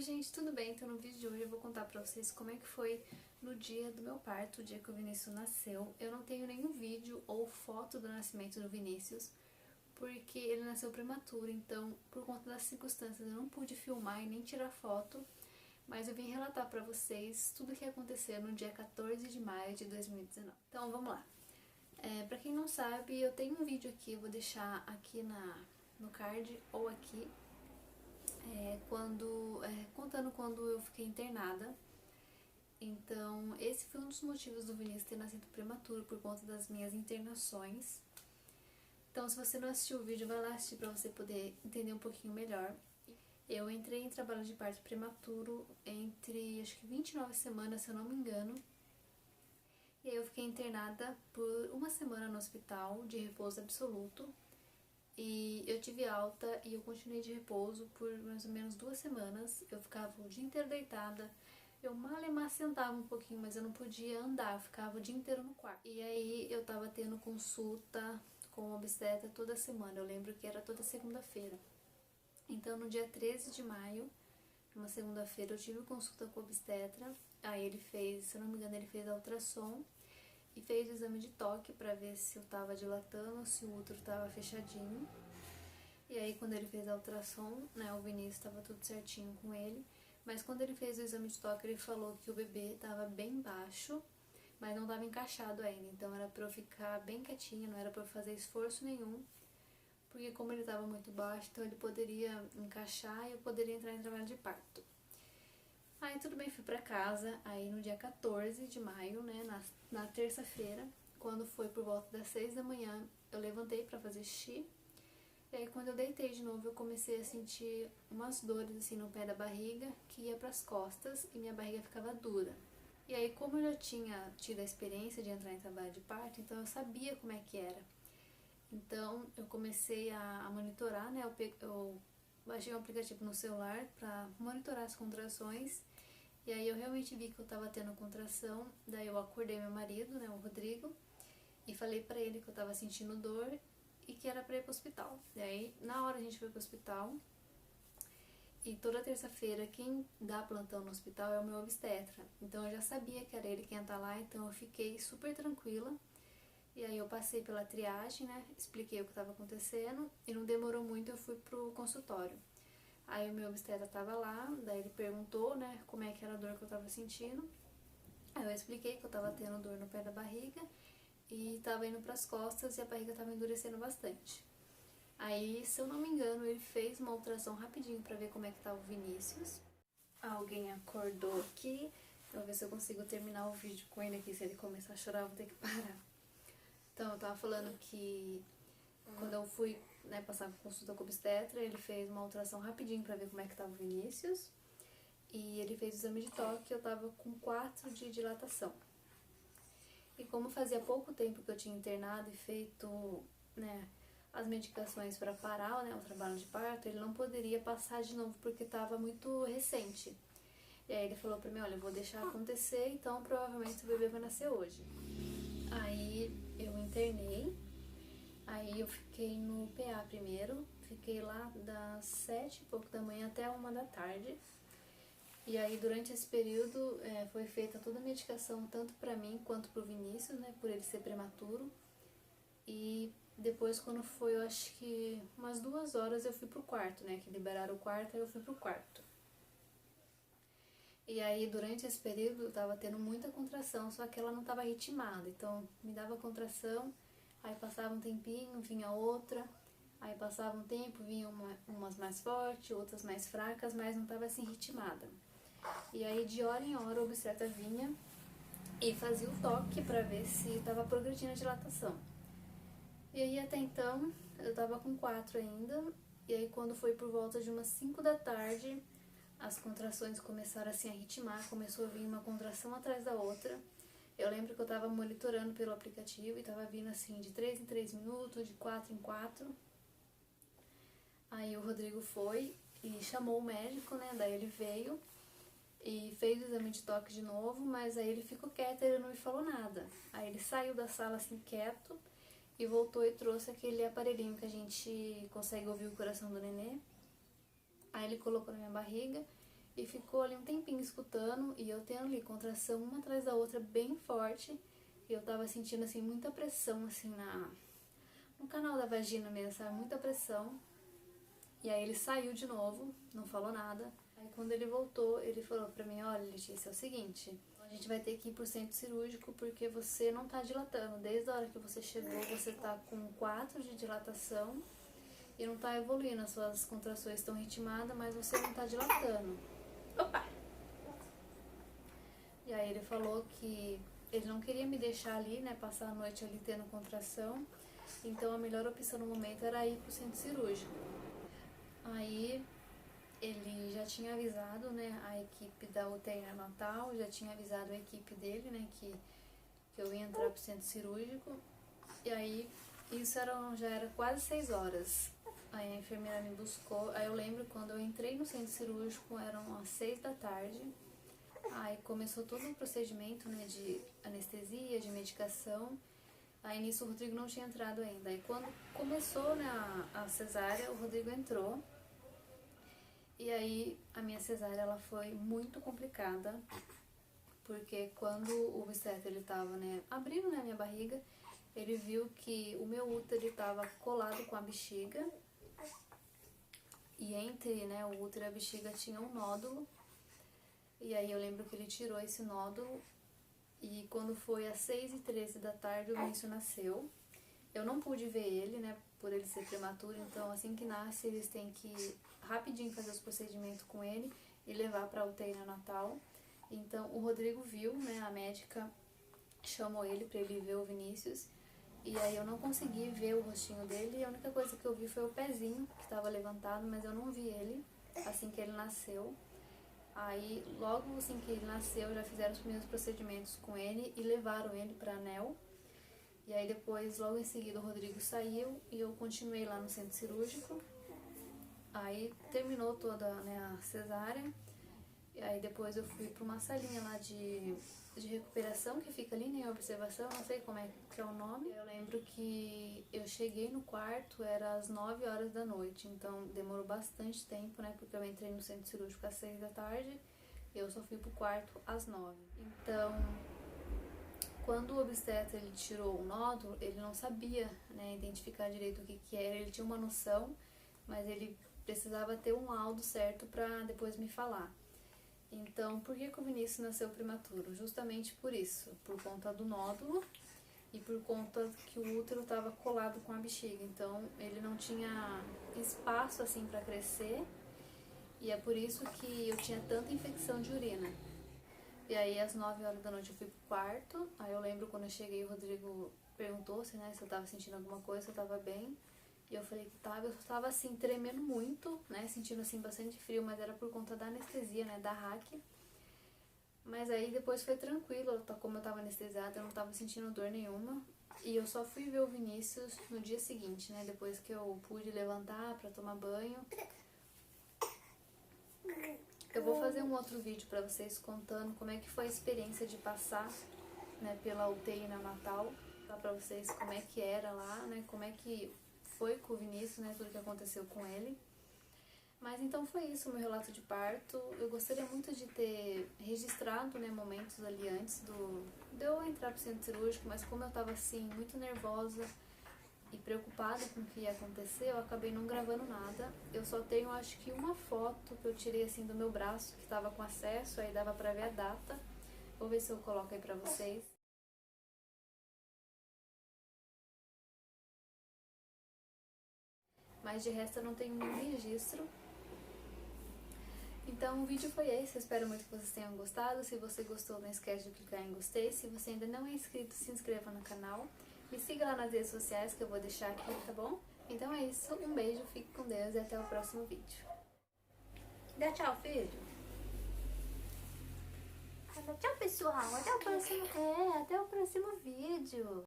gente, tudo bem? Então no vídeo de hoje eu vou contar pra vocês como é que foi no dia do meu parto, o dia que o Vinícius nasceu. Eu não tenho nenhum vídeo ou foto do nascimento do Vinícius, porque ele nasceu prematuro, então por conta das circunstâncias eu não pude filmar e nem tirar foto, mas eu vim relatar pra vocês tudo o que aconteceu no dia 14 de maio de 2019. Então vamos lá. Pra quem não sabe, eu tenho um vídeo aqui, eu vou deixar aqui no card ou aqui, contando quando eu fiquei internada. Então, esse foi um dos motivos do Vinícius ter nascido prematuro, por conta das minhas internações. Então, se você não assistiu o vídeo, vai lá assistir pra você poder entender um pouquinho melhor. Eu entrei em trabalho de parto prematuro entre, acho que 29 semanas, se eu não me engano. E aí eu fiquei internada por uma semana no hospital, de repouso absoluto. E eu tive alta e eu continuei de repouso por mais ou menos 2 semanas. Eu ficava o dia inteiro deitada. Eu mal sentava um pouquinho, mas eu não podia andar, eu ficava o dia inteiro no quarto. E aí eu tava tendo consulta com o obstetra toda semana, eu lembro que era toda segunda-feira. Então no dia 13 de maio, numa segunda-feira, eu tive consulta com o obstetra. Aí ele fez, se eu não me engano, ele fez a ultrassom e fez o exame de toque pra ver se eu tava dilatando, se o útero tava fechadinho. E aí quando ele fez a ultrassom, né, o Vinícius tava tudo certinho com ele. Mas quando ele fez o exame de toque, ele falou que o bebê tava bem baixo, mas não tava encaixado ainda. Então era pra eu ficar bem quietinha, não era pra eu fazer esforço nenhum. Porque como ele tava muito baixo, então ele poderia encaixar e eu poderia entrar em trabalho de parto. Aí tudo bem, fui pra casa, aí no dia 14 de maio, né, na terça-feira, quando foi por volta das 6 da manhã, eu levantei pra fazer xixi. E aí quando eu deitei de novo, eu comecei a sentir umas dores assim no pé da barriga, que ia pras costas e minha barriga ficava dura. E aí como eu já tinha tido a experiência de entrar em trabalho de parto, então eu sabia como é que era. Então eu comecei a monitorar, né, eu baixei um aplicativo no celular pra monitorar as contrações. E aí eu realmente vi que eu tava tendo contração, daí eu acordei meu marido, né, o Rodrigo, e falei pra ele que eu tava sentindo dor e que era pra ir pro hospital. E aí, na hora a gente foi pro hospital, e toda terça-feira quem dá plantão no hospital é o meu obstetra. Então eu já sabia que era ele quem ia estar lá, então eu fiquei super tranquila. E aí eu passei pela triagem, né, expliquei o que estava acontecendo, e não demorou muito, eu fui pro consultório. Aí o meu obstetra tava lá, daí ele perguntou, né, como é que era a dor que eu tava sentindo. Aí eu expliquei que eu tava tendo dor no pé da barriga e tava indo pras costas e a barriga tava endurecendo bastante. Aí, se eu não me engano, ele fez uma ultrassom rapidinho pra ver como é que tava o Vinícius. Alguém acordou aqui, eu vou ver se eu consigo terminar o vídeo com ele aqui. Se ele começar a chorar, eu vou ter que parar. Então, eu tava falando que quando eu fui, né, passar consulta com o obstetra, ele fez uma ultrassom rapidinho pra ver como é que tava o Vinícius. E ele fez o exame de toque, eu tava com 4 de dilatação. E como fazia pouco tempo que eu tinha internado e feito, né, as medicações para parar, né, o trabalho de parto, ele não poderia passar de novo porque estava muito recente. E aí ele falou pra mim, olha, eu vou deixar acontecer, então provavelmente o bebê vai nascer hoje. Aí eu internei, aí eu fiquei no PA primeiro, fiquei lá das 7 e pouco da manhã até 1 da tarde. E aí durante esse período foi feita toda a medicação, tanto pra mim quanto pro Vinícius, né, por ele ser prematuro. E depois quando foi, eu acho que umas 2 horas eu fui pro quarto, né, que liberaram o quarto, aí eu fui pro quarto. E aí durante esse período eu tava tendo muita contração, só que ela não tava ritmada, então me dava contração, aí passava um tempinho, vinha outra, aí passava um tempo, vinha umas mais fortes, outras mais fracas, mas não tava assim ritmada. E aí de hora em hora o obstetra vinha e fazia o toque pra ver se tava progredindo a dilatação. E aí até então eu tava com 4 ainda, e aí quando foi por volta de umas 5 da tarde, as contrações começaram assim a ritmar, começou a vir uma contração atrás da outra. Eu lembro que eu tava monitorando pelo aplicativo e tava vindo assim de 3 em 3 minutos, de 4 em 4. Aí o Rodrigo foi e chamou o médico, né, daí ele veio e fez o exame de toque de novo, mas aí ele ficou quieto, ele não me falou nada. Aí ele saiu da sala assim quieto e voltou e trouxe aquele aparelhinho que a gente consegue ouvir o coração do nenê. Aí ele colocou na minha barriga e ficou ali um tempinho escutando e eu tendo ali contração uma atrás da outra bem forte. E eu tava sentindo assim muita pressão assim no canal da vagina mesmo, sabe? Muita pressão. E aí ele saiu de novo, não falou nada. Aí quando ele voltou, ele falou pra mim, olha, Letícia, é o seguinte, a gente vai ter que ir pro centro cirúrgico porque você não tá dilatando. Desde a hora que você chegou, você tá com 4 de dilatação e não tá evoluindo. As suas contrações estão ritmadas, mas você não tá dilatando. Opa! E aí ele falou que ele não queria me deixar ali, né, passar a noite ali tendo contração. Então a melhor opção no momento era ir pro centro cirúrgico. Aí ele já tinha avisado, né, a equipe da UTI neonatal, já tinha avisado a equipe dele, né, que eu ia entrar pro centro cirúrgico. E aí isso já era quase 6 horas. Aí a enfermeira me buscou. Aí eu lembro quando eu entrei no centro cirúrgico, eram as 6 da tarde. Aí começou todo um procedimento, né, de anestesia, de medicação. Aí nisso o Rodrigo não tinha entrado ainda. Aí quando começou, né, a cesárea, o Rodrigo entrou. E aí a minha cesárea ela foi muito complicada, porque quando o obstetra ele tava, né, abrindo, né, a minha barriga, ele viu que o meu útero estava colado com a bexiga. E entre, né, o útero e a bexiga tinha um nódulo. E aí eu lembro que ele tirou esse nódulo. E quando foi às 6h13 da tarde, o Vinícius nasceu. Eu não pude ver ele, né, por ele ser prematuro. Então, assim que nasce, eles têm que rapidinho fazer os procedimentos com ele e levar para a UTI neonatal. Então, o Rodrigo viu, né, a médica chamou ele para ele ver o Vinícius. E aí eu não consegui ver o rostinho dele. E a única coisa que eu vi foi o pezinho, que estava levantado, mas eu não vi ele assim que ele nasceu. Aí, logo assim que ele nasceu, já fizeram os primeiros procedimentos com ele e levaram ele para a ANEL. E aí depois, logo em seguida, o Rodrigo saiu e eu continuei lá no centro cirúrgico. Aí terminou toda, né, a cesárea. E aí depois eu fui para uma salinha lá de recuperação, que fica ali, né, em observação, não sei como é que é o nome. Eu lembro que eu cheguei no quarto, era às 9 horas da noite, então demorou bastante tempo, né, porque eu entrei no centro cirúrgico às 6 da tarde e eu só fui pro quarto às 9. Então, quando o obstetra ele tirou o nódulo, ele não sabia, né, identificar direito o que era, ele tinha uma noção, mas ele precisava ter um laudo certo para depois me falar. Então, por que o Vinícius nasceu prematuro? Justamente por isso, por conta do nódulo e por conta que o útero estava colado com a bexiga. Então, ele não tinha espaço assim para crescer e é por isso que eu tinha tanta infecção de urina. E aí, às 9 horas da noite, eu fui pro quarto. Aí eu lembro quando eu cheguei, o Rodrigo perguntou se, né, se eu tava sentindo alguma coisa, se eu tava bem. E eu falei que tava, eu tava assim, tremendo muito, né, sentindo assim bastante frio, mas era por conta da anestesia, né, da RAC. Mas aí depois foi tranquilo, como eu tava anestesiada, eu não tava sentindo dor nenhuma. E eu só fui ver o Vinícius no dia seguinte, né, depois que eu pude levantar pra tomar banho. Eu vou fazer um outro vídeo pra vocês contando como é que foi a experiência de passar, né, pela UTI neonatal, pra vocês como é que era lá, né, como é que foi com o Vinícius, né, tudo que aconteceu com ele. Mas então foi isso, o meu relato de parto. Eu gostaria muito de ter registrado, né, momentos ali antes de eu entrar pro centro cirúrgico, mas como eu tava assim, muito nervosa e preocupada com o que ia acontecer, eu acabei não gravando nada. Eu só tenho, acho que uma foto que eu tirei assim do meu braço, que tava com acesso, aí dava pra ver a data. Vou ver se eu coloco aí pra vocês. Mas de resto eu não tenho nenhum registro. Então o vídeo foi esse, eu espero muito que vocês tenham gostado. Se você gostou, não esquece de clicar em gostei. Se você ainda não é inscrito, se inscreva no canal. Me siga lá nas redes sociais que eu vou deixar aqui, tá bom? Então é isso, um beijo, fique com Deus e até o próximo vídeo. Dá tchau, filho! Tchau, pessoal, até o próximo vídeo!